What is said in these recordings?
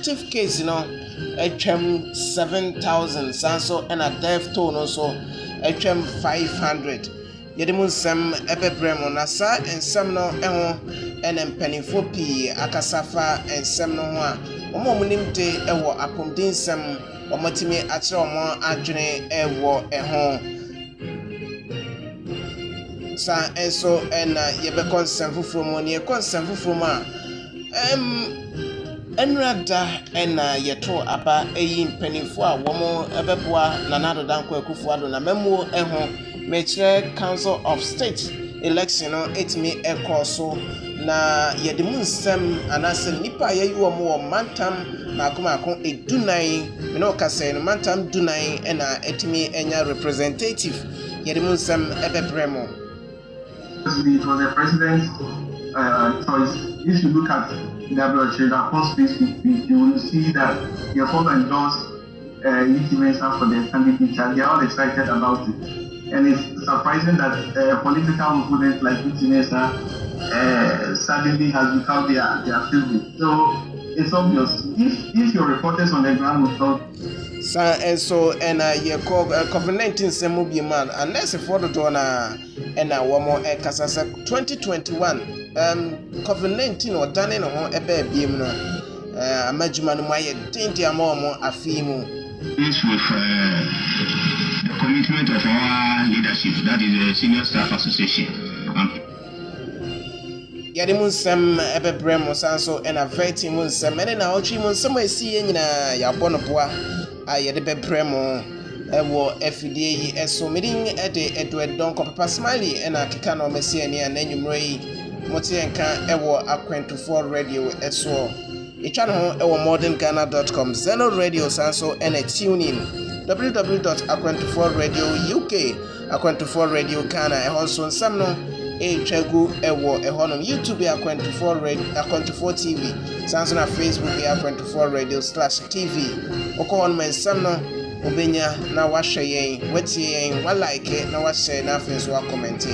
active case atwam 7,000 sanso and a death toll also atwam 500 yɛde mu nsɛm ɛbɛbrɛ mu na saa nsɛm no ɛho ɛna mpanimfo pii akasafa nsɛm no ho a wɔn nim de ɛwɔ apɔmuden nsɛm wɔmatumi akyerɛ wɔn adwene ɛwɔ ɛho saa nso ɛna yɛbɛkɔ nsɛm foforɔ mu ne yɛkɔ nsɛm foforɔ mu a ɛnurada ɛna yɛto aba ɛyi mpanimfo a wɔn ɛbɛboa Nana Addo Dankwa Akufo-Addo na mɛmuo ɛho mekyerɛ Council of State election no etimi ɛkɔ so na yɛde mu nsɛm anaasɛ nipa a yɛyi wɔn wɔ mantam maako edunan mene ɔkasa no mantam dunan ɛna etimi ɛnya representative yɛde mu nsɛm ɛbɛbrɛ mu. It was the president's choice. If you look at the post Facebook page, you will see that they have all endorsed Yiti Mensah for their candidature. They are all excited about it. And it's surprising that political opponents like Yiti Mensah suddenly has become their favorite. So it's obvious. If your reporters on the ground will talk. Sa enso ena yeko COVID-19 semu bi man unless for the dona ena womo kasa 2021 COVID-19 o dane no ho ebe biem no amajuma no maye tinti amomo afimu this with the commitment of our leadership, that is the Senior Staff Association. Yade mu nsɛm ɛbɛbrɛ mu sanso ɛna vɛti mu nsɛm ɛne na ɔtwe mu nsɛm a ɛsi yɛ nyinaa yɛabɔ no boa a yɛde bɛbrɛ mu ɛwɔ afidie yi ɛso medin ɛde ɛdoɛdɔn kɔpapa smiley ɛna keka na ɔmɛsi ani a n'anwummerɛ yi mote yɛnka ɛwɔ Akwantufoɔ radio ɛsoɔ yɛtwa no ho ɛwɔ modernghana.com Zeno radio sanso ɛna tune in www.akwantufoɔradio.uk Akwantufoɔ radio Ghana ɛhɔ nso nsɛm no Chagu ewo ehonom YouTube Akwantufoɔ TV sanso na Facebook Akwantufoɔ radio/TV oko on mensam no obenya na wahwɛ yɛn watie yɛn wa like na wahye na afin so comment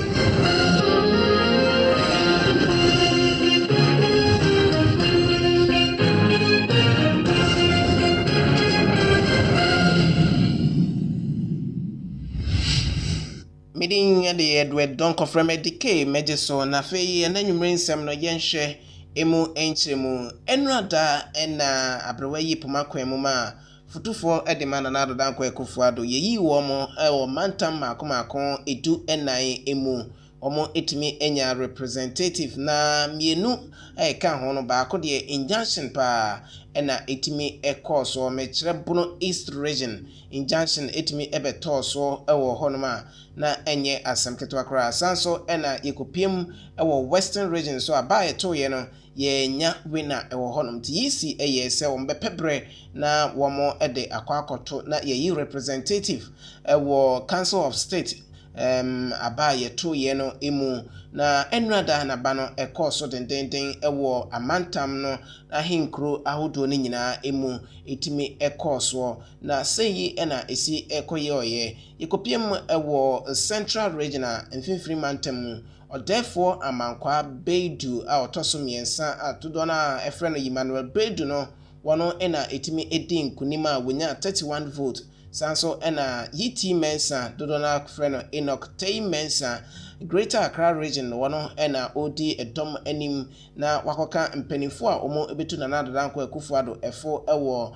Meeting the Edward Don Confirm Decay Mejiso na fei enanwumre nsɛm no yɛnhwɛ emu enkyeremu enrada ena abrewa yi pomakwan mu ma futufo edema Nana Addo Dankwa Akufo-Addo yeyi wo mo ɛwɔ mantam maako edu enan emu omo etimi enya representative na mienu ɛka ho no baako de injunction pa ena etimi ɛkɔ mekyerɛ Bono East region injunction etimi ɛbɛtɔ so ɛwɔ hɔ no ma na enye asem ketwa kra sanso ena yekopiem ɛwɔ Western region so aba eto ye no ye nya winner ɛwɔ hɔ no yisi ɛyɛ sɛ wɔn bɛpɛbrɛ na wɔn ɛde akwakoto na yeyi representative ɛwɔ Council of State aba yeto ye no emu na enrada na ba no ekoso dendenden ewo amantam no ahinkro ahodo ne nyina emu etimi ekoso na seyi ena esi ekoye oye yekopiem ewo Central Regional mfimfiri mantam odefo amankwa Beidu a otoso miensa atodo na efre no Emmanuel Beidu no wono ena etimi edin kunima wonya 31 vote sanso ena Yiti Mensah dodo na frɛ no Enoch Tei Mensah Greater Accra region wono ena odi edom anim na wakoka mpanimfo a omo ebetu Nana Addo Dankwa Akufo-Addo efo ewo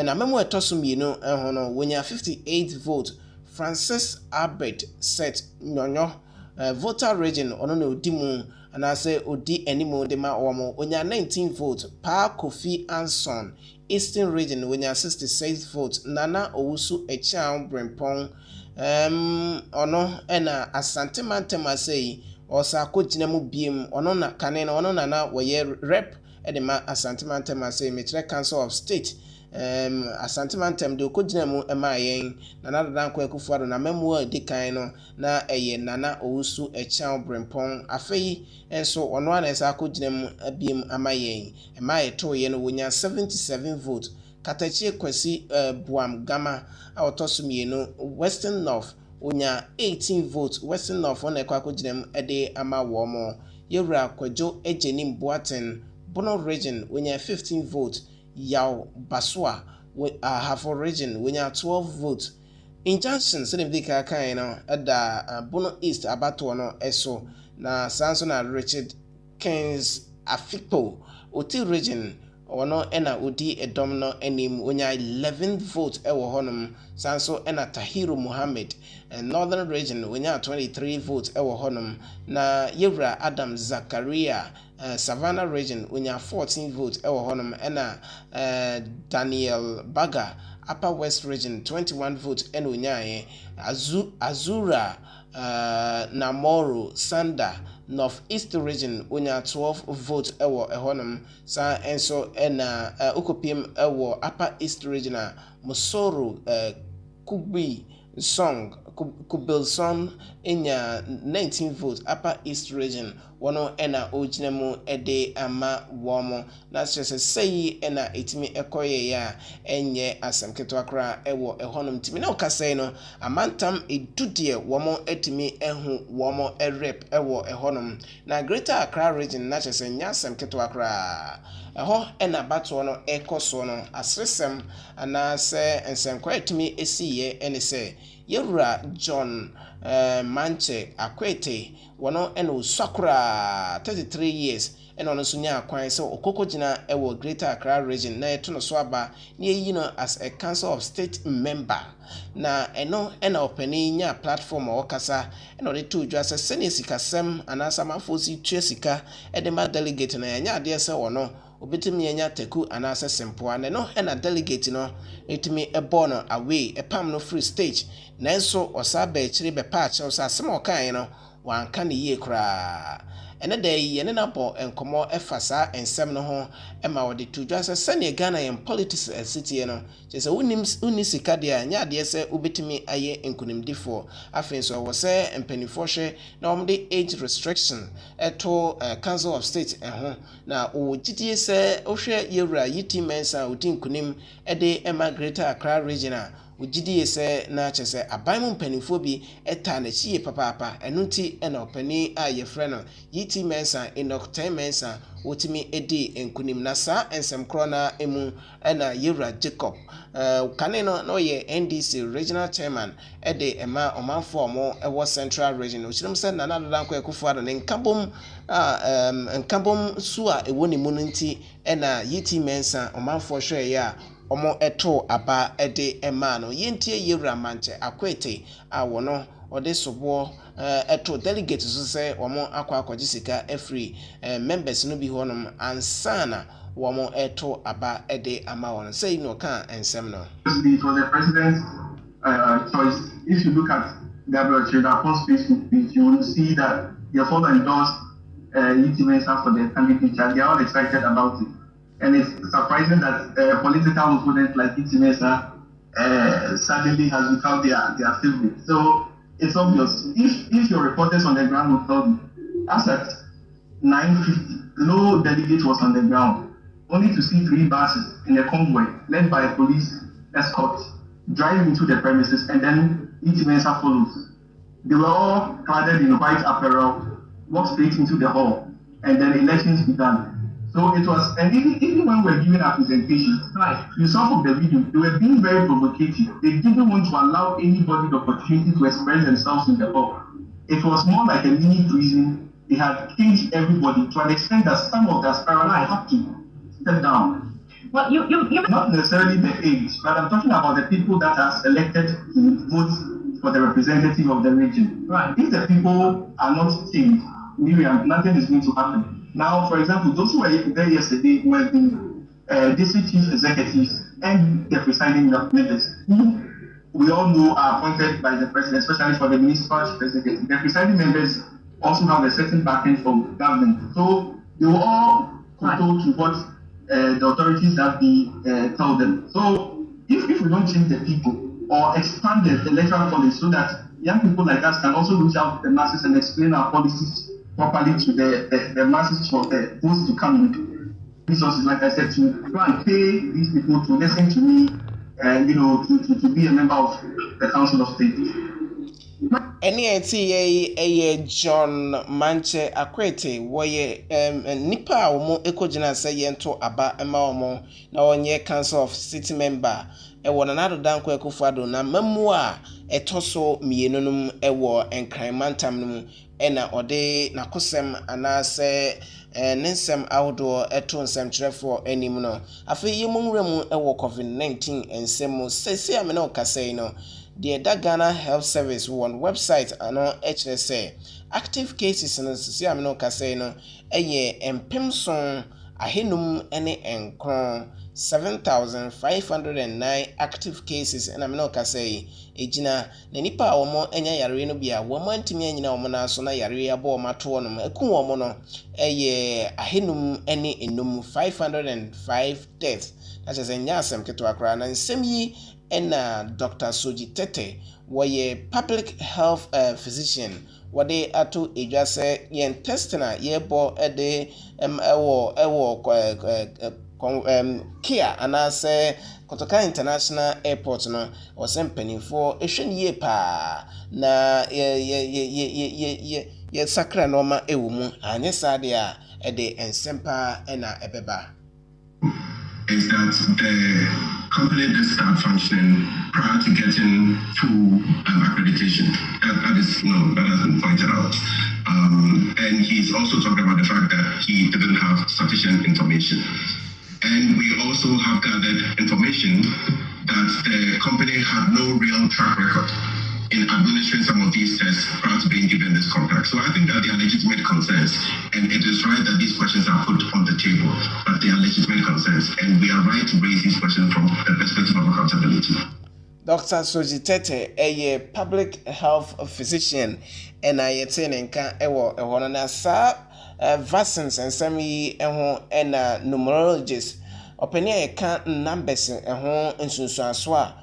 na memo etoso mienu ho no wonya 58 vote Francis Albert Set Nyonyo voter region ono na odimu anase odi animo de ma omo onya 19 vote Pa Kofi Anson Eastern region wonya 66 vote Nana Owusu Echan Brempong ono ena Asante Mantem asei osa kogina mu biem ono na kane na ono na woye rep edema Asante Mantem asei metre Council of State Asante Mantem de kogina mu ema yen Nana Addo Dankwa Akufo-Addo na memu edi kan no na eye Nana Owusu Echan Brempong afei enso ono ana esa kogina mu abiem ama yen ema eto ye no wonya 77 vote Katachie Kwesi Buam Gama a otoso mienu Western North wonya 18 vote Western North ona ekwa kogina mu ede ama wo mo Yewura Kwadwo Ejenim Boaten Bono region wonya 15 vote Yao Baswa Hafo region when you 12 votes. Injunction Senevica Kaino at the Bono East Abato no Eso na Sansona Richard Keynes Afikpo Oti region ono ena odi edomno enim wonya 11 votes ewo honum sanso ena Tahiru Muhammad Northern region wonya 23 votes ewo honum na Yewra Adam Zakaria Savannah region wonya 14 votes ewo honum ena Daniel Baga Upper West region 21 votes ena wonya Azura Namoro Sanda North East region wonya 12 votes ewo ehonum sa enso ena ukopiem ewo Upper East region Mosoro Kubi Song Kubilson enya 19 votes Upper East region wono ena ojinemu ede ama womo na sese sei ena etimi ekoye ya enye asemketo akra ewo ehonum timi na okasai no amantam edudie womo etimi ehu womo erep ewo ehonum na Greater Accra region na sese nya asemketo akra eho ena bato no ekoso no asresem ana se ensenkwa etimi esiye ene se Yewra John Manche Akwete wono eno Sakura 33 years eno no sunya akwan se okokogina ewo Greater Accra region na eto no so aba na eyi no as a Council of State member na eno ena opani nya platform okasa eno de to dwa se sene sikasem anasa mafosi tue sika edema delegate na nya ade se wono obetimi enya teku anasa sempoa ne no ena delegate no etimi ebo no away epam no free stage nanso osaba ekire be patch osa asem okan no wanka ne yie kra ene da yi ene na bo enkomo efasa ensem no ho ema wode tudwa se sene Ghana yen politics city no chese uni sika de anya de se obetimi aye enkunimdifo afenso wo se empanifo hwe na omde age restriction eto Council of State ho na ogidie se ohwe Yewra Yiti Mensa odi nkunim ede ema Greater Accra region ugidie se na chese abamu mpanifo bi eta na chie papa enunti ena opani a yefre no Yiti Mensa Enoch 10 Mensa wotimi edi enkunim na sa ensem krona emu ena Yewra Jacob kane no ye NDC regional chairman ede ema omanfo omo ewo central region ochirim se na nadodanko ekufo ado ne nkambom suwa ewo ni mununti ena Yiti Mensa omanfo hwe ya omo eto aba ede ema no yentie Yewra Manche Akwete awono ode sobo eto delegate so se omo akwagisika every members no bi honum ansana womo eto aba ede ama won say no kan ensem no. It was the president's choice. If you look at Gabriel Trenews' Facebook page, you will see that they have all endorsed Yiti Mensa for their candidature. They are all excited about it. And it's surprising that political opponents like Yiti Mensa suddenly has become their favorite. So it's obvious. If your reporters on the ground will tell you, as at 9:50, no delegate was on the ground, only to see 3 buses in a convoy led by a police escort drive into the premises, and then Yiti Mensa follows. They were all clad in white apparel, walked straight into the hall, and then elections began. So it was, and even when we were giving our presentations, right, you saw from the video, they were being very provocative. They didn't want to allow anybody the opportunity to express themselves in the hall. It was more like a mini prison. They had caged everybody to an extent that some of the aspirants had to step down. Well, you not necessarily the age, but I'm talking about the people that are selected to vote for the representative of the region. Right. If the people are not changed, nothing is going to happen. Now, for example, those who were there yesterday were the district chief executives and the presiding members, who we all know are appointed by the president, especially for the municipal chief executive. The presiding members also have a certain backing from government. So they were all controlled to what the authorities that they tell them. So if we don't change the people or expand the electoral college so that young people like us can also reach out to the masses and explain our policies properly to the masses for the votes to come in. Resources, like I said, to go and pay these people to listen to me and to be a member of the Council of State. Eni eye John Manche Akwete woye nipa omo ekojina se yento aba ema omo na onye Council of City member ewo Nanado Danko Akufo-Addo na mamu a etoso mienunum ewo enkranmantam num ena ode nakosem anase nensem awdo eto nsem kyerefo anim no afi yimunwremu ewo COVID-19 ensem sese amena okasai no the Ghana Health Service one website ano HSA active cases no sisi amino kase no eye empemson ahenum ene enkron 7,509 active cases and amino kase ejina na nipa omo enya yare no bia wo mantimi anyina omo na so na yare abo mato no eku omo no eye ahenum ene enum 505 deaths that is enya asem keto akra na nsem yi ena Dr. Soji Tete woye public health physician wade ato edwase yen testina yebo ede ewo kia anase Kotoka International Airport no osempanifo ehweniye pa na ye sakra noma ewumu anye sade a ede ensempa ena ebeba is that the company did start functioning prior to getting full accreditation. That has been pointed out. And he's also talked about the fact that he didn't have sufficient information. And we also have gathered information that the company had no real track record in administering some of these tests prior to being given this contract. So I think that they are legitimate concerns, and it is right that these questions are put on the table, but they are legitimate concerns, and we are right to raise these questions from the perspective of accountability. Dr. Soji Tete, a public health physician, and I nka ewo ehono na sa vaccines and semi eho and numerologist openia ka numbers eho nsunsuaso a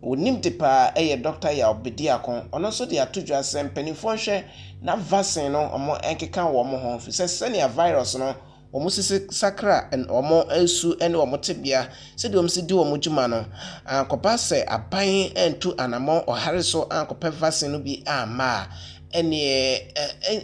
onim tipa doctor ya obedi akon ono so de atodwa asem penifo hwe na vaccine no omo enkeka wo mo ho fi se virus no omo sisi sakra en omo esu ene omo tebia se de omo si di omo djuma no akopa se aban entu anamo ohareso akopa vaccine no bi ama ene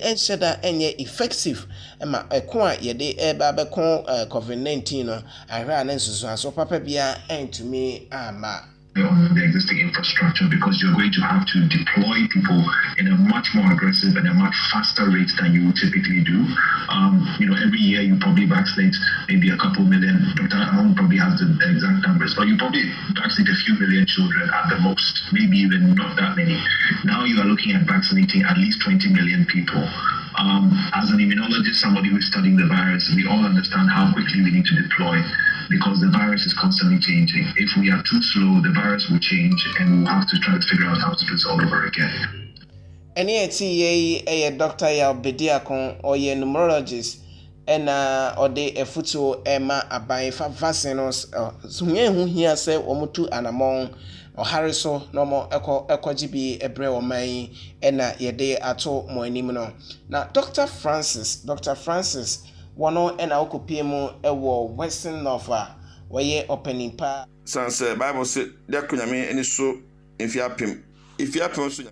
ensheda enye effective ema eko a yede eba bekon COVID-19 no ahra na nsusu aso papa bia entumi ama on the existing infrastructure, because you're going to have to deploy people in a much more aggressive and a much faster rate than you would typically do. Every year you probably vaccinate maybe a couple million. Dr. Aon probably has the exact numbers, but you probably vaccinate a few million children at the most, maybe even not that many. Now you are looking at vaccinating at least 20 million people. As an immunologist, somebody who's studying the virus, we all understand how quickly we need to deploy, because the virus is constantly changing. If we are too slow, the virus will change, and we'll have to try to figure out how to do this all over again. Any a doctor ya bediakon or ye numerologist ena ode efuto ema aban fa vaccines so hu hia se omutu anamon ohariso no mo ekogibi ebre oman ena yede ato mo anim no na Dr. Francis wono ena okopie mu ewo Western Norfolk woye opening pa sanse Bible say de kunyame eni so ifiapem so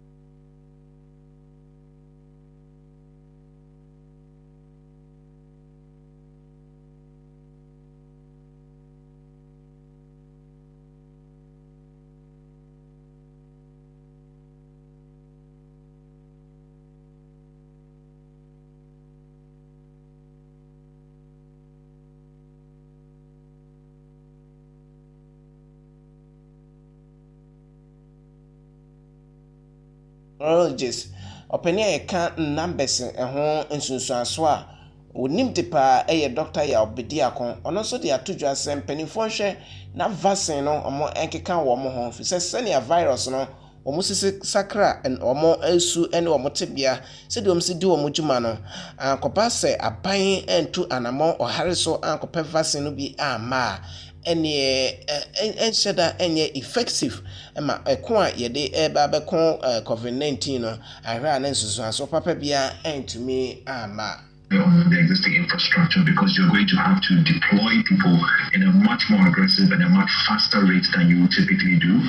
neurologist openia ka numbers eho nsunsuaso a onim tipa doctor ya obedi akon ono so de atodwa asem penifo hwe na vaccine no omo enkeka wo mo ho fi se ne virus no omo sisi sakra en omo esu ene omo tebia se de omo si di omo djuma no akopa se aban entu anamo ohareso akopa vaccine no bi ama ene ensheda enye effective ema eko a yede eba bekon COVID-19 no ahra na nsusu aso papa bia entumi ama of the existing infrastructure, because you're going to have to deploy people in a much more aggressive and a much faster rate than you would typically do.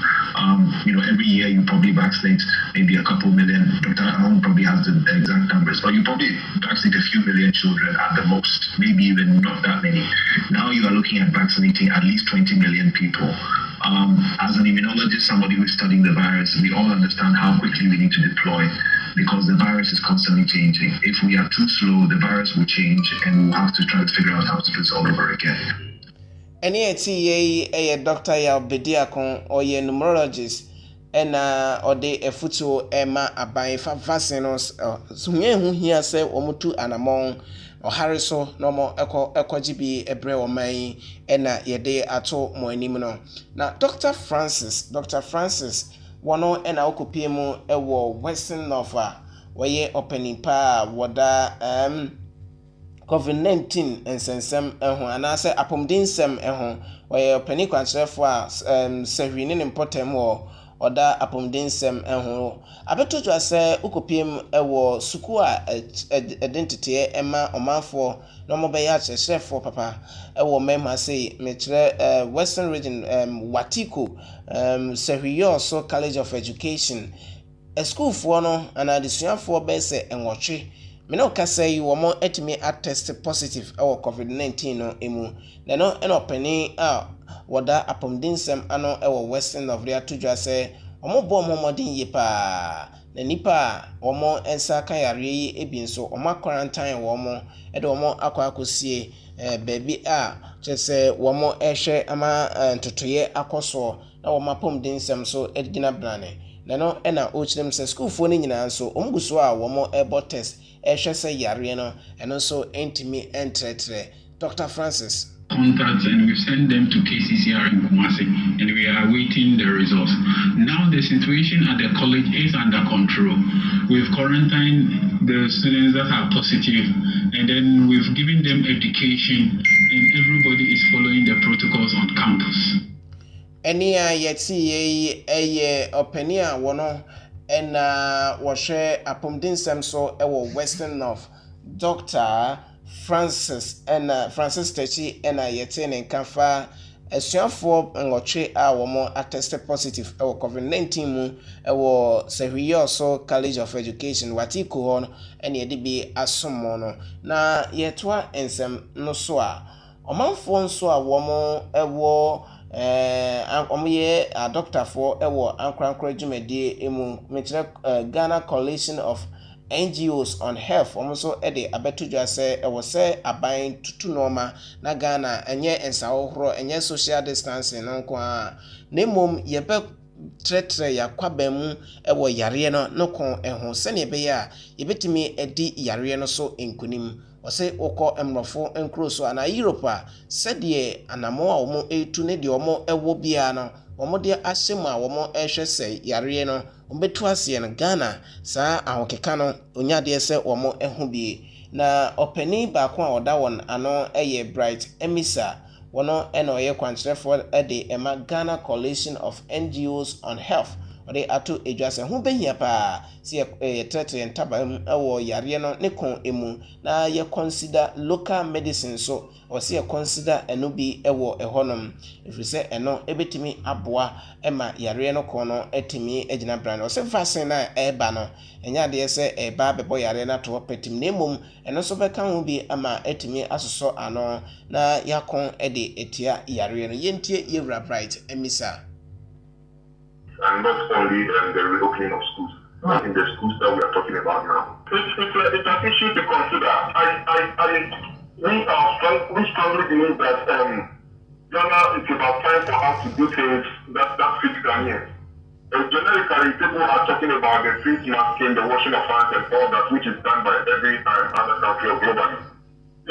Every year you probably vaccinate maybe a couple million. Dr. Aon probably has the exact numbers, but you probably vaccinate a few million children at the most, maybe even not that many. Now you are looking at vaccinating at least 20 million people. As an immunologist, somebody who's studying the virus, we all understand how quickly we need to deploy, because the virus is constantly changing. If we are too slow, the virus will change and we'll have to try to figure out how to do this all over again. Any a doctor ya bediakon or ye numerologist and or de a futu ema abai fa vacinos so hu hia se omutu anamon or hariso normal ekojibi ebre o mai ena yede ato mo anim no na Dr. Francis wono ena okopie mu ewo Western Nova waye opening pa woda COVID-19 nsensem eho anase apomdinsem eho waye opening kwantrefo a sehwini ne important wo oda apomdinsem eho abetojo ase ukopiem ewo suku a identity ema omanfo no mo be ya chefo papa ewo mema say metre Western region Watiko Sehwiyo so College of Education a school for no and adisuafo be se enwotwe me no ka say wo mo etimi attest positive ewo COVID-19 no emu na no openi woda apomdinsem ano ewo Western of Ria tudwa say omo bo mo modin yi pa na nipa omo ensa kan yare yi ebi nso omo quarantine wo mo e de omo akwakosie baby chese wo mo ehwe ama ntotoye akoso na wo mapomdinsem so edina brane na no ena ochirem se school fo ni nyina nso omguso a wo mo ebo test ehwe se yare no eno so entimi entretre Dr. Francis contacts, and we've sent them to KCCR in Kumasi, and we are awaiting the results. Now the situation at the college is under control. We've quarantined the students that are positive, and then we've given them education, and everybody is following the protocols on campus. Any yeti a openia wono and washe apomdinsem so ewo Western of Dr. Francis and Francis Techi and yeten and Kafa asuafo ngotwe a womo attested positive ewo COVID-19 mu ewo Sehwiyo so College of Education Watiko hon and yedibi asomo no na yetwa ensem no so a omanfo nso a womo ewo omoye a doctor for ewo ankrankra dwumade emu metre Ghana Coalition of NGOs on health almost ede abetudwa se ewo se aban tutu norma na Ghana enye ensawohoro enye social distancing nko a nemom yebe tretre ya kwabam ewo yare no kon eho se ne be ya yebetimi edi yare no so enkunim ose okọ emrofo enkroso ana Europe a sede anamo a omo etu ne de omo ewo bia no omo de ahyem a omo ehwe se yare no ombetu ase no Ghana saa ahokeka no onyade ese omo eho bi na opani ba ko a oda won ano eye Bright Emisa wono eno ye kwantrefo ede ema Ghana Coalition of NGOs on Health ode ato edwase ho behia pa se tretre ntabam ewo yare no ne kon emu na ye consider local medicine so o se ye consider eno bi ewo ehonom efrise eno ebetimi aboa ema yare no kon no etimi agina brand o se vaccine na eba no enya de se eba bebo yare na to petim na mum eno so beka ho bi ama etimi asoso ano na yakon ede etia yare no yentie yewra Bright Emisa. And not only the reopening of schools, but in the schools that we are talking about now. It's an issue to consider. We strongly believe that Ghana, it's about time for us to do things that fit Ghanaians. Generically, people are talking about the face masking, the washing of hands and all that, which is done by every other country globally.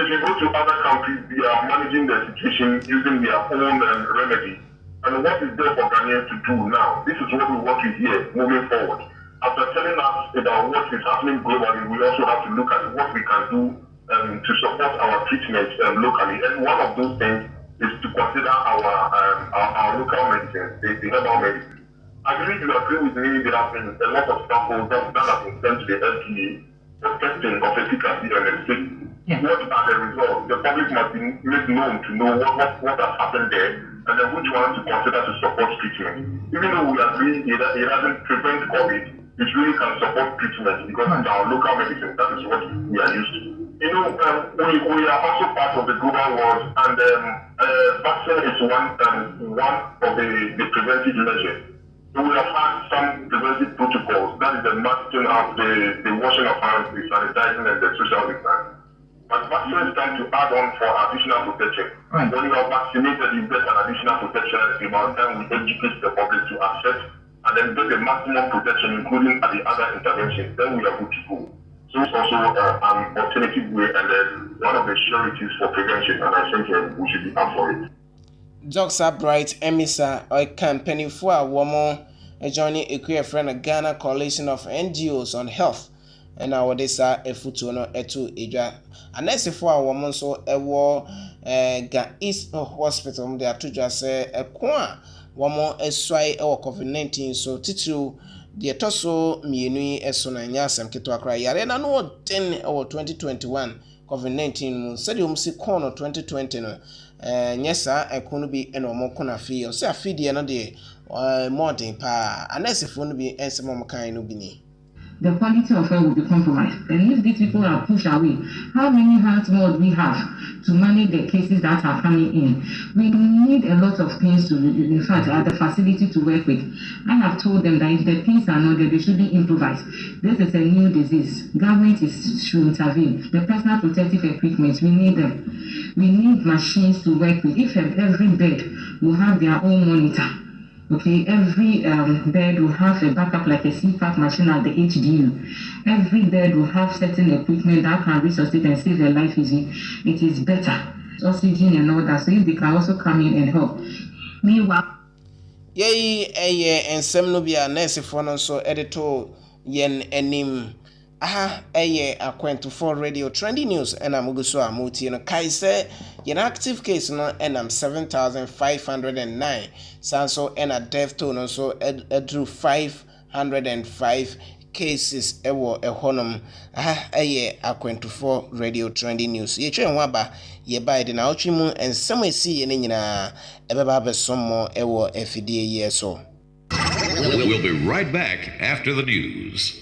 If you go to other countries, they are managing the situation using their own remedy. And what is there for Ghanaians to do now? This is what we want to hear moving forward. After telling us about what is happening globally, we also have to look at what we can do to support our treatment locally. And one of those things is to consider our local medicine, the herbal medicine. I believe you agree with me. There have been a lot of samples that have been sent to the FDA for testing of efficacy and safety. what are the results? The public must be made known to know what has happened there, and then which ones to consider to support treatment. Even though we agree it doesn't prevent COVID, it really can support treatment because it's our local medicine. That is what we are used to. You know, we are also part of the global world, and vaccine is one of the preventive measures. So we have had some preventive protocols. That is the masking up, the washing of hands, the sanitizing, and the social distancing. But vaccines tend to add on for additional protection. Right. When you are vaccinated, you get an additional protection. About time we educate the public to access and then get the maximum protection, including the other interventions. Then we are good to go. So it's also an alternative way, and then one of the sureties for prevention, and I think we should be up for it. Dr. Bright Emisa, a company for a woman, joining a queer friend of Ghana Coalition of NGOs on Health. And now this a futu no etu eja. Anesi for a woman so a war Ga East Hospital, they are to just say a kwa woman a swai or COVID-19 so titu. The toso mienui esona nyasem kito akra yare na no 10 or 2021 COVID-19 said you see corner 2020 no nyesa ekunu bi eno mo kona fi o se afidi no de modern pa anesifo no bi ensemo mo kan no bi ni. The quality of air will be compromised. And if these people are pushed away, how many health more do we have to manage the cases that are coming in? We need a lot of things to, in fact, at the facility to work with. I have told them that if the things are not there, they should be improvised. This is a new disease. Government should intervene. The personal protective equipment, we need them. We need machines to work with. If every bed will have their own monitor, okay, every bed will have a backup like a CPAP machine at the HDU. Every bed will have certain equipment that can resuscitate and save their life easy. It is better. Oxygen and all that. So if they can also come in and help. Meanwhile, and some no be a nurse for no so editor yen enim. Aha, a for radio trendy news and I'm so amuti no kaise yen active case no and I'm 7,509 sanso and a death toll no so drew 505 cases ewo ehonum. Aha, a for radio trendy news ye twen waba ye by the na ochimu and some see ye nyina ebeba besomo ewo efidie ye so. We'll be right back after the news.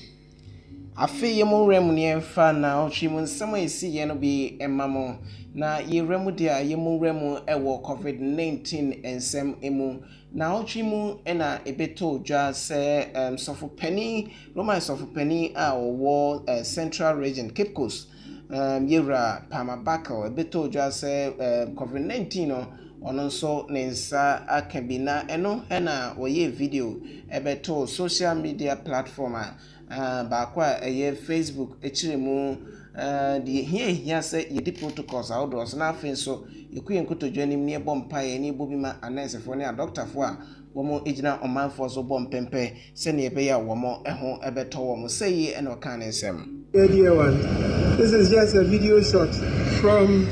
Afe yemu remu ni emfa na ochimu nsemo esi ye no bi emamo na ye remu dia yemu remu ewo COVID-19 ensem emu na ochimu ena ebeto dwa se sofu penny Roman sofu penny a wo Central Region Cape Coast yera Pama Bakal ebeto dwa se COVID-19 no ono nso nensa akabina eno ena woye video ebeto social media platform bakwa Facebook echiremu the here say ye protocols outdoors na afen so ekuye nkoto dwanim ne bompa ye ne bobima anese ne a doctor fo a womo ejina omanfo so bompempe se ne ebe ya womo eho ebeto womo say e no kan ensem. Dear one, this is just a video shot from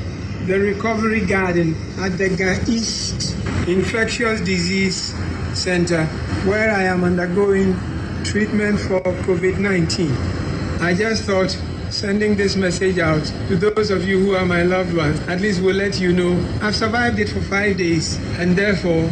the recovery garden at the Ga East Infectious Disease Center where I am undergoing treatment for COVID-19. I just thought sending this message out to those of you who are my loved ones, at least will let you know I've survived it for 5 days, and therefore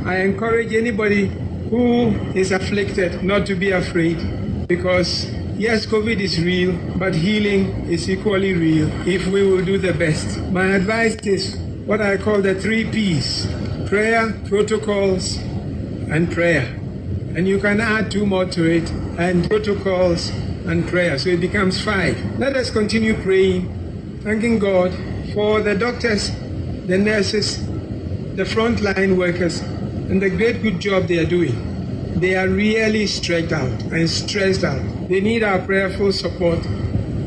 I encourage anybody who is afflicted not to be afraid, because yes, COVID is real, but healing is equally real if we will do the best. My advice is what I call the 3 Ps: prayer, protocols, and prayer. And you can add 2 more to it, and protocols and prayer. So it becomes 5. Let us continue praying, thanking God for the doctors, the nurses, the frontline workers, and the great good job they are doing. They are really stretched out and stressed out. They need our prayerful support,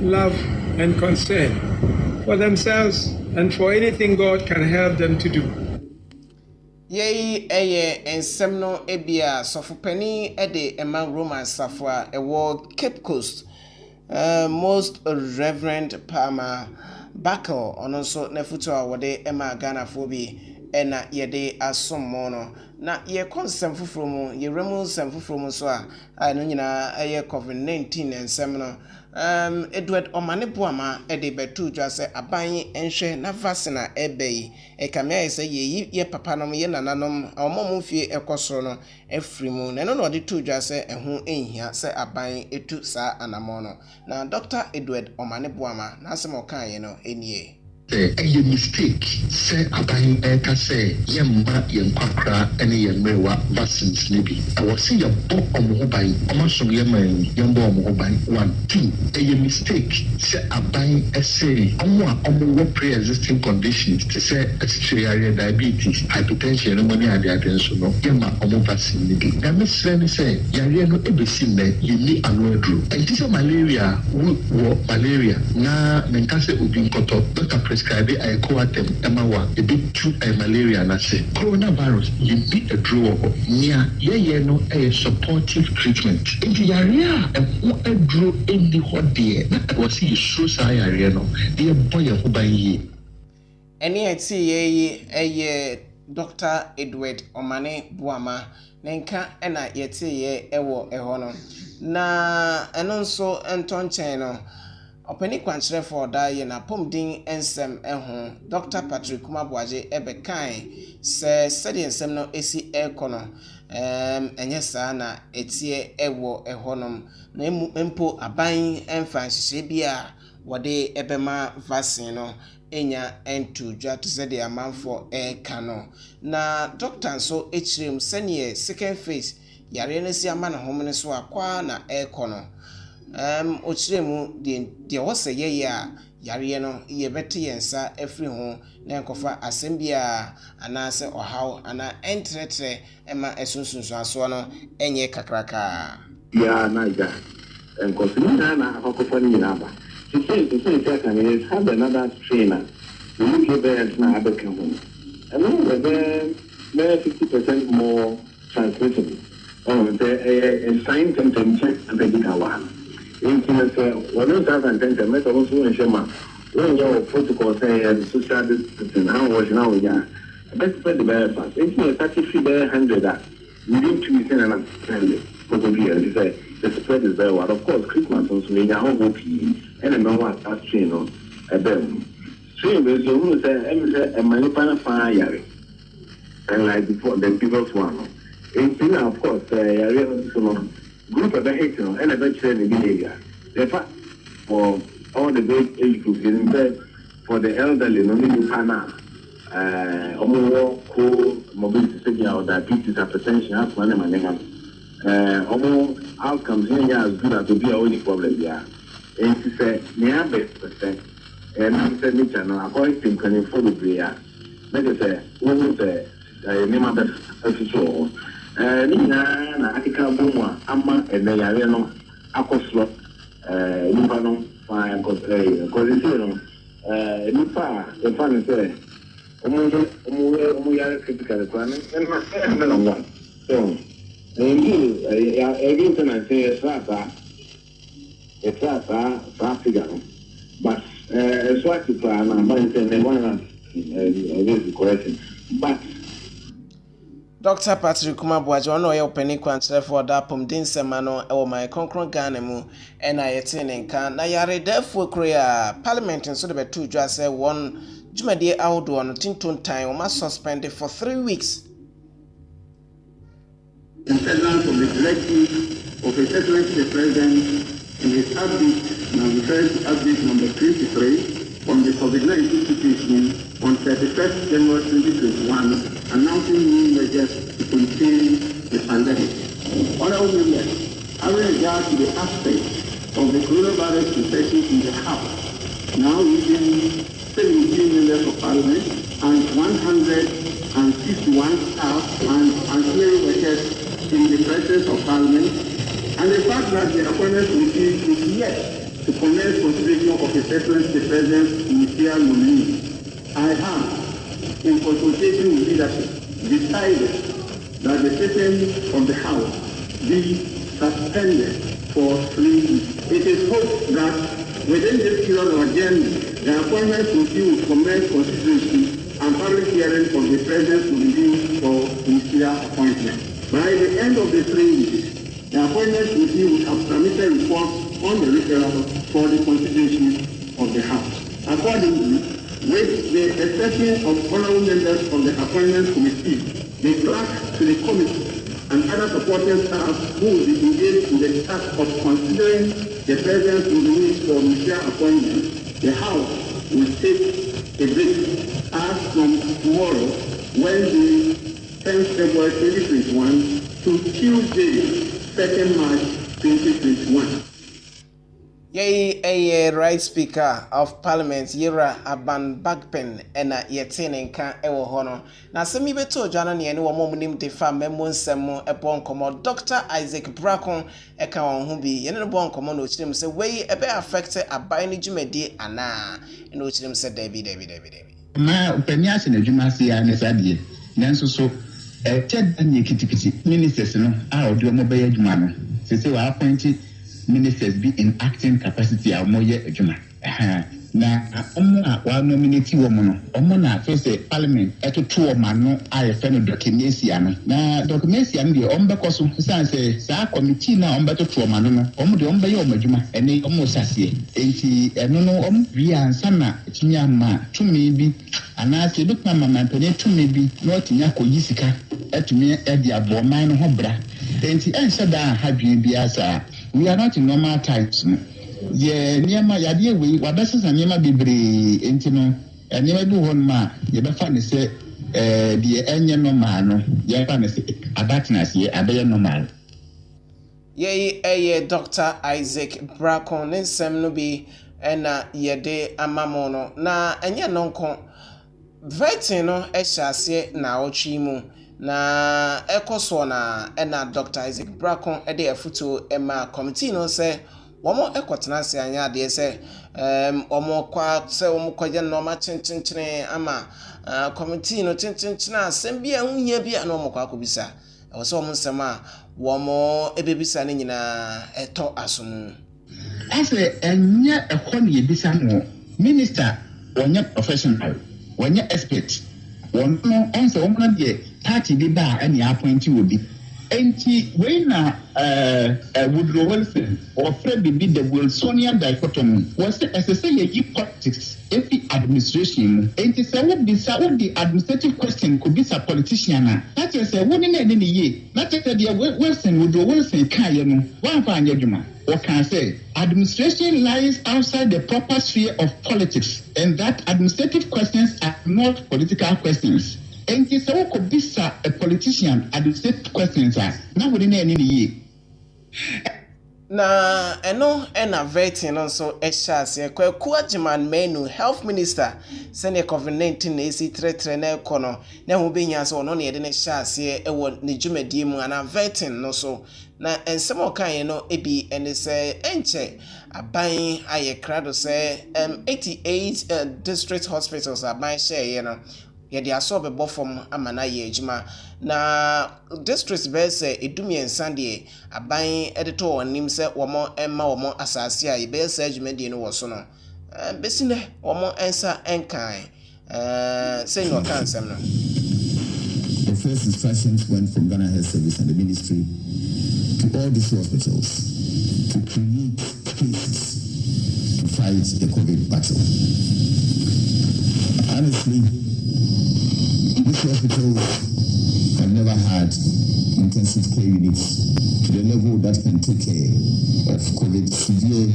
love, and concern for themselves and for anything God can help them to do. Yei ensem no ebia sofopani ede ema Roman safwa ewo Cape Coast most Reverend Palmer Bakal ononso nefuto awode ema Ghana fobi ena yede asomo no na ye konsem foforo mu ye remu nsem foforo mu so a no nyina eye COVID-19 ensem no Edward Omane Boama ede betu dwa se aban enhwe na vaccine ebei ekamia se ye papa nom ye nananom omom fie ekosoro no efrimu na no de tu dwa se ehu enhia se aban etu sa anamo no na Dr. Edward Omane Boama na asem okan ye no enie a mistake say aban eka say yemma yenkwakra ene yemrewa vaccines nibi I see your book omoban omaso yeman yembo omoban 1 2 a mistake say aban say omo pre-existing conditions to say arterial diabetes hypertension and money ade so no yemma omo vaccine nibi na mesre say yare no ebesi na yeni anodru and this malaria malaria na menkase obi nkoto Dr. prescribe a coatem emawa a bit too a malaria na say coronavirus you beat a draw near ye no a supportive treatment if you are here and a draw in the hot dear that was you so say area no the boy who by ye any ye Dr. Edward Omane Boama nenka ena yete ye ewo eho no na eno nso entonchen no Openi kwanchire for da ye na pomdin ensem eho Dr. Patrick Kumabuaje ebekan se sedi ensem no esi ekono enye saa na etie ewo ehonom na empo aban emfa nhye bia wode ebema vaccine no enya entu dwa to se de amanfo ekano na doctor so echirem senior second phase yare na si ama na homene so akwa na ekono ochiremu de wose ye ya yare no ye bete yensa efri ho na enkofa asembia anase ohaw ana entretre ema esunsunsu aso no enye kakraka ya naija enkosinina na akofa ni naba to can have another trainer you give them na abeka ho and then 50% more transmissible the sign can check and the one intimate one of that and then met also in shema when your protocol say social distancing how was now yeah best spread the virus if you 100 that within 2 weeks and probably say the spread is very well of course Christmas also mean how go and a no one that train on a them train with you say a manipana fire and like before the previous one in of course group of the hate and a bit training behavior. Therefore, for all the great age groups in bed, for the elderly, no need pana, mobility signal, diabetes, hypertension, asthma, and outcomes here as good as to be our only problem there. And she said, near best percent, and I said, Mitchell, no, according to can follow the let us say, woman say, name of the official. Nina atika bomwa ama eneyare no akoslo nipa no fa kozisi no nipa e fa ne se omu ya critical plan na no one so again can I say it's that figure but swati plan and by the one this question but Dr. Patrick Kumabuaje ono ye openi kwantre for that pomdin semano e my konkron Ghana mu ena yete nka na yare defu krea parliament nso de betu dwa se won jumade awdo no tinton time o ma suspended for 3 weeks. Incident of the directive of Excellency the President in his update, now referred to update number 23 on the COVID-19 situation on 31st January 2021, announcing new measures to contain the pandemic. Honorable members, having regard to the aspect of the coronavirus infection in the House, now reaching 17 members of Parliament and 161 staff and ancillary workers in the presence of Parliament, and the fact that the appointment committee is yet to commence consideration of His Excellency the President's initial nominee, I have, in consultation with leadership, decided that the session of the House be suspended for 3 weeks. It is hoped that within this period of adjournment, the appointment committee will commence consideration and public hearing of the president's nominee for ministerial appointment. By the end of the 3 years, the appointment committee would have submitted reports on the referral for the consideration of the House. Accordingly, with the exception of honorable members of the appointment committee, the clerk to the committee, and other supporting staff who will be engaged in the task of considering the president's nominee for ministerial appointment, the House will take a break as from tomorrow, Wednesday, 10th February 2021 to Tuesday, 2nd March 2021. Yay, right speaker of parliament Yera Aban Bagpen ena yetene nka ewo hono na semi beto jana ne ene wo momunim de fa memo nsemo ebon komo Dr. Isaac Brakon eka won ho bi yene no bon komo no chirem se wey ebe affect aban ni jumadi ana no chirem se David ma upenya se na dwuma se ya ne sadie nanso so ted anye kitikiti ministers no a odi omo be adwuma no se wa appoint ministers be in acting capacity a moye adwuma na omo a wa nominate wo mo no omo na face parliament etoto o ma no a yefe no documentation no na documentation de ombe koso say sa committee na ombe toto o ma no omo de ombe ye o madwuma ene omo sase enti eno no omo wi ansa na tinya ma tumi bi ana se bi kama mampene tumi bi no tinya ko yisika etumi e dia bo man no ho bra enti ense da ha dwen bi asa. We are not in normal times. Yeah, niema yadie we wabesa niema bebre enti no niema bi won ma ye be fa ne se de enye normal no ye fa ne se abatnas ye abeye normal. Ye Dr. Isaac Brakon nsem no bi na ye de amamo no na enye nonko vetting no ehyiase na otwi mu na ekoso na Dr. Isaac Brakon ede afuto ema committee no se womo ekotena se anya de se womo kwa se womo kwaje no ma chinchinchine ama committee no chinchinchina asem bia hunya bia no womo kwa akobisa wo se womo nsema womo ebebisa ne nyina eto asomu ase enya ekoni ebisa no minister wonya professional wonya expert wono ense womo na de party bi ba any appointee will be enti when Woodrow Wilson or Fred be the Wilsonian dichotomy was as a say politics every administration enti say what the administrative question could be a politician that is one in any year not that the Woodrow Wilson kai no one find adwuma or can say administration lies outside the proper sphere of politics and that administrative questions are not political questions. And it's a politician administrative questions are now within any year. Na eno vetting also ehyiase kwaku agiman menu health minister sene COVID-19 na esi tretre na ekono na hu benya so no na yede na hyiase ewo ne dwumadie mu ana vetting no so na ensem okan no ebi ene se enche aban aye krado se 88 district hospitals aban share no yede aso bebo fom amana ye ejima na district bese edumien sande aban edito onim se womo emma womo asase a ibese adwumadi no woso no besine womo ensa enkan say no cansem no. The first instructions went from Ghana Health Service and the ministry to all these hospitals to create spaces to fight the COVID battle. Honestly, these hospitals have never had intensive care units to the level that can take care of COVID, severe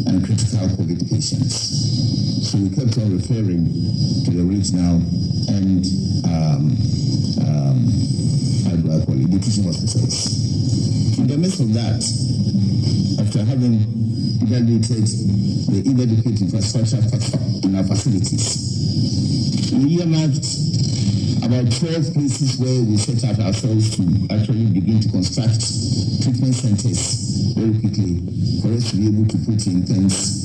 and critical COVID patients. So we kept on referring to the regional and the teaching hospitals. In the midst of that, after having evaluated the inadequate infrastructure in our facilities, we earmarked about 12 places where we set out ourselves to actually begin to construct treatment centers very quickly for us to be able to put in things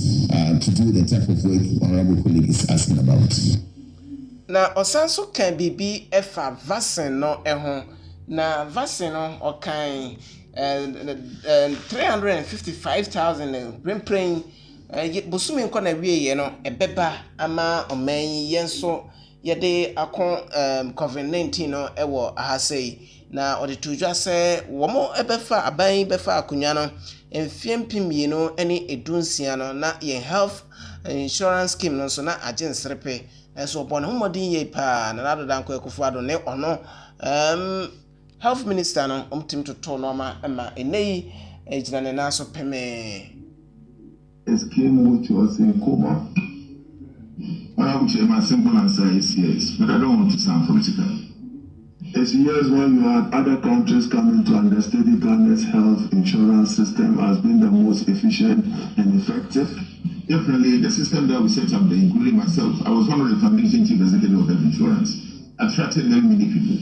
to do the type of work honorable colleague is asking about. Na osanso kan bibi efa vaccine no eho na vaccine no okan 355,000 brain bosumi nko na wie ye no ebeba ama oman yenso yɛde akɔ COVID-19 no ɛwɔ ahasɛi na ɔde to dwa sɛ wɔn ɛbɛfa aban bɛfa akonnwa no mfie mpimienu ne edunsia no na yɛn health insurance scheme no nso na agye nsrepe ɛso ɔbɔ ne ho mmɔden yie paa na Nana-Addo Akufo-Addo ne ɔno health minister no ɔmtim toto nɔɔma ɛma ɛnɛyi gyina ne nan so pɛmɛɛ. A scheme which was in coma. I would say my simple answer is yes, but I don't want to sound political. It's years when you had other countries coming to understand the Ghana's health insurance system has been the most efficient and effective. Definitely, the system that we set up there, including myself, I was one of the foundation chief executive of health insurance, attracted very many people,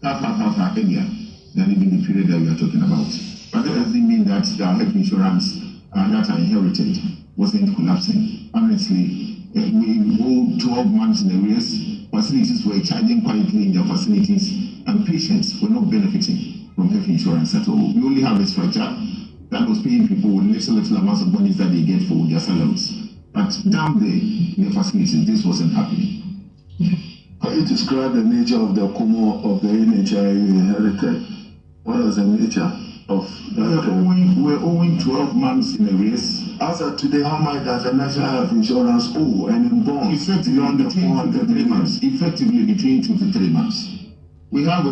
far earlier than even the period that we are talking about. But that doesn't mean that the health insurance that I inherited wasn't collapsing. Honestly, we hold 12 months in a race. Facilities were charging quietly in their facilities, and patients were not benefiting from health insurance at all. We only have a structure that was paying people with little amounts of money that they get for their salaries. But down there in the facilities, this wasn't happening. Can you describe the nature of the coma of the NHI you inherited? What was the nature of that? We're owing 12 months in a race. As of today, how much does the National Health Insurance owe and in bonds? Effectively between 2 to 3 months. Effectively between 2 to 3 months. We have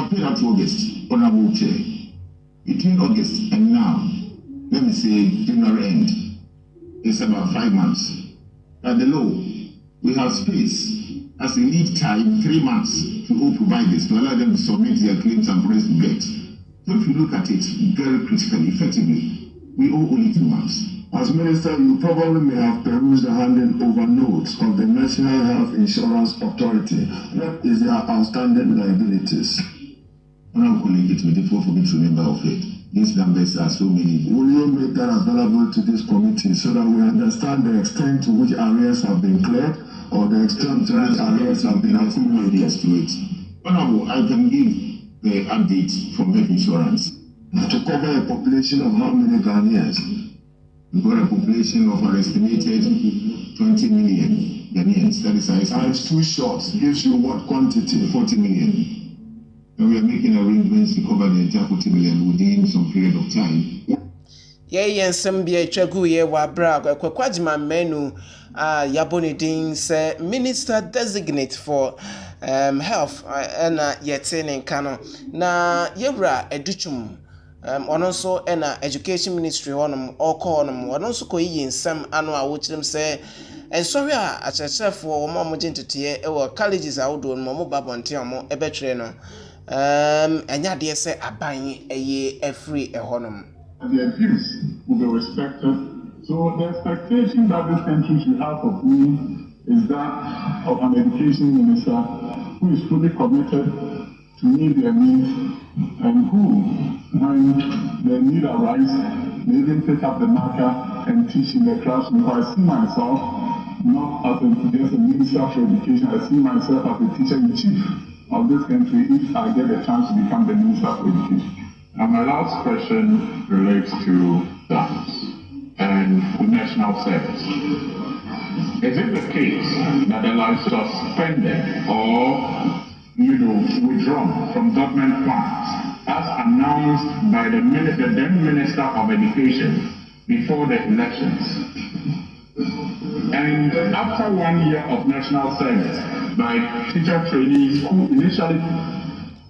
paid up to August, Honorable Chair. Between August and now, let me say January end, it's about 5 months. At the law, we have space as a lead time 3 months to all providers to allow them to submit their claims and progress to get. So if you look at it very critically, effectively, we owe only 2 months. As Minister, you probably may have perused the handing over notes of the National Health Insurance Authority. What is their outstanding liabilities? I'm calling it difficult for me to remember of it. These numbers are so many. Will you make that available to this committee so that we understand the extent to which arrears have been cleared or the extent to which arrears have been accumulated to it? Honorable, I can give the update from health insurance. To cover a population of how many Ghanaians? We've got a population of an estimated 20 million Ghanaians. That is our times 2 shots gives you what quantity? 40 million. And we are making arrangements to cover the entire 40 million within some period of time. Ye nsembia twagu ye wa bra kwakwajima menu yabonidin say minister designate for health and yetene kano na yewra educhum ono so na education ministry honum oko honum ono so koyi nsem anu a wochirim say ensori a achechefo wo mo gentete e wo colleges awodo no mo babonte omo ebetwere no enya de say aban eye afri ehonum. Their views will be respected. So the expectation that this country should have of me is that of an education minister who is fully committed to meet their needs and who, when their need arises, may even pick up the marker and teach in the classroom. So I see myself not as just a minister for education, I see myself as a teacher-in-chief of this country if I get a chance to become the minister for education. And my last question relates to that and the national service. Is it the case that the life suspended or withdrawn from government funds as announced by the then Minister of Education before the elections? And after 1 year of national service by teacher trainees who initially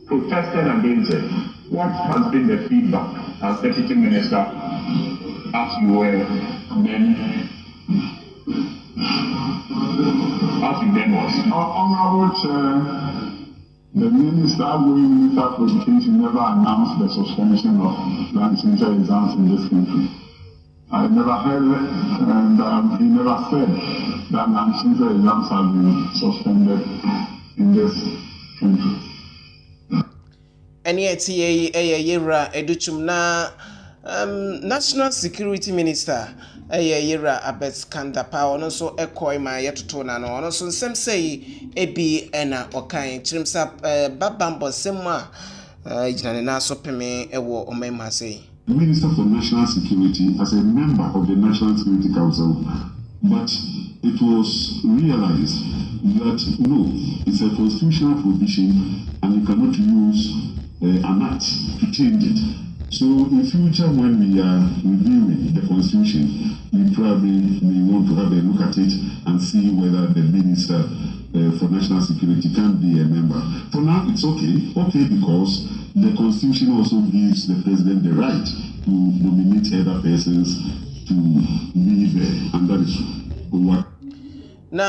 protested against it, what has been the feedback as Deputy Minister as you were then was? Honorable Chair, the Minister for Education never announced the suspension of licensure exams in this country. I never heard it, and he never said that licensure exams have been suspended in this country. And yet yera educhum na National Security Minister yera Abet Kandapa ono so ekoi ma yetoto na no ono so nsem sei ebi ena okan chirimsa babambo semma ijina na so peme ewo omema sei. The Minister for National Security as a member of the National Security Council, but it was realized that no, it's a constitutional provision and you cannot use an act to change it. So in future, when we are reviewing the constitution, we probably may want to have a look at it and see whether the minister for national security can be a member. For now, it's okay because the constitution also gives the president the right to nominate other persons to be there, and that is what. Na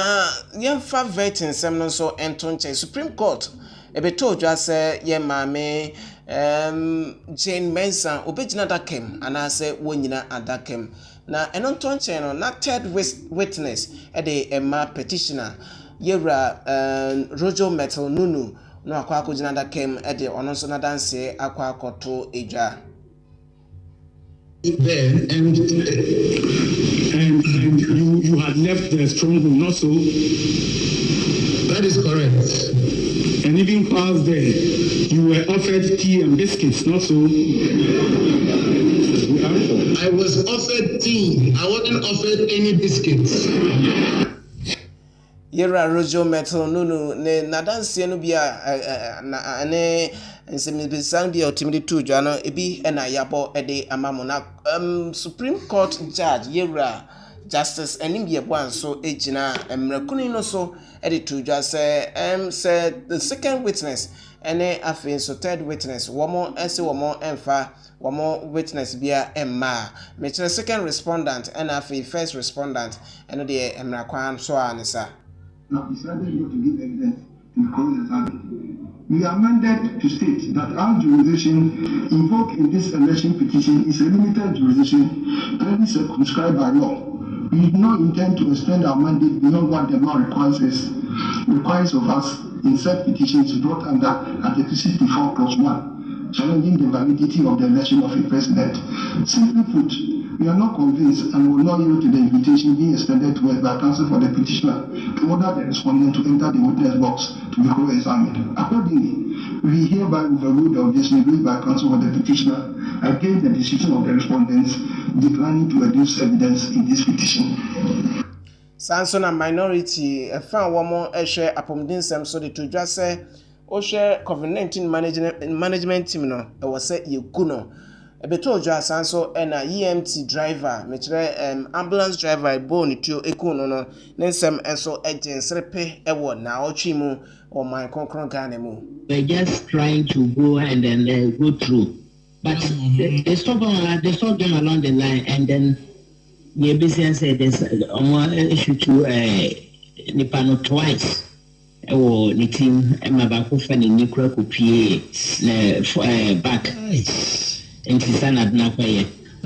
yemfa vetting sem no so entonche Supreme Court ebeto odwa se ye maame Jane Mensah obegina dakem anase wonyina adakem na enontonche no na third witness de emma petitioner yewra Rojo Metal Nunu no akwa akogina dakem de ono so na danse akwa akoto edwa there and you had left the strong room, not so? That is correct. And even past there, you were offered tea and biscuits, not so? I was offered tea. I wasn't offered any biscuits. Yera Rojo Metal Nunu ne nadanse no bia ne nsemibisan bia otimidi tu dwano ebi na yabo ede amamo na Supreme Court Judge Yera Justice Enimbiye Bwanso ejina emrekuni no so ede tu dwa say the second witness ene afin so third witness womo emfa womo witness bia emma metre second respondent and afin first respondent eno de emrakwan so anisa. Now decided not to give evidence to the coroner's verdict. We amended to state that our jurisdiction invoked in this election petition is a limited jurisdiction clearly circumscribed by law. We did not intend to extend our mandate beyond what the law requires of us in said petitions brought under Article 64 Clause 1, challenging the validity of the election of a president. Simply put, we are not convinced and will not yield to the invitation being extended to us by counsel for the petitioner to order the respondent to enter the witness box to be co-examined. Accordingly, we hereby overrule the objection raised by counsel for the petitioner against the decision of the respondents declining to adduce evidence in this petition. Sanso na minority fan womo ehwe apomdinsem so de to dwa se o hwe COVID-19 management team no e wo se yeguno ebeto odwa sanso na EMT driver metre ambulance driver bone tio ekuno no nensem enso agensrepe e wo na otwi mu o man konkron Ghana mu. We're just trying to go and then go through, but they stop them along the line, and then the business said there's issue to Nipano twice. Or the team Mabakufa and Nikra Kupie back. And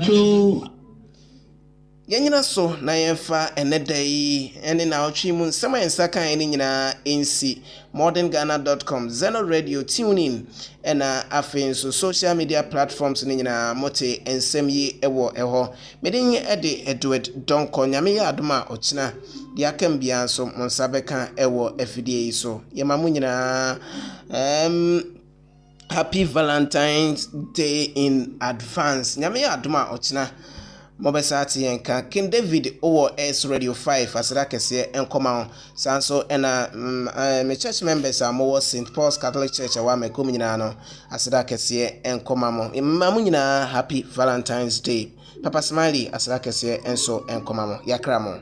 so Yanyina so na yemfa enedai ene na otwimu nsema ensaka ene nyina ensi modernghana.com Zeno Radio tuning ena afin so social media platforms ne nyina mote ensem yi ewo eho medin ede Edward Donko nyame ya adoma ochina dia akam bia so monsabeka ewo afidie yi so yemamu nyina Happy Valentine's Day in advance. Nyame adoma ochina mobesati yenka King David Owo S Radio 5 asira kese enkoma sanso ena me church members amowo St Paul's Catholic Church awa me komnyina no asira kese enkoma mo mamu nyina Happy Valentine's Day. Papa Smiley asira kese enso enkoma mo yakra mo.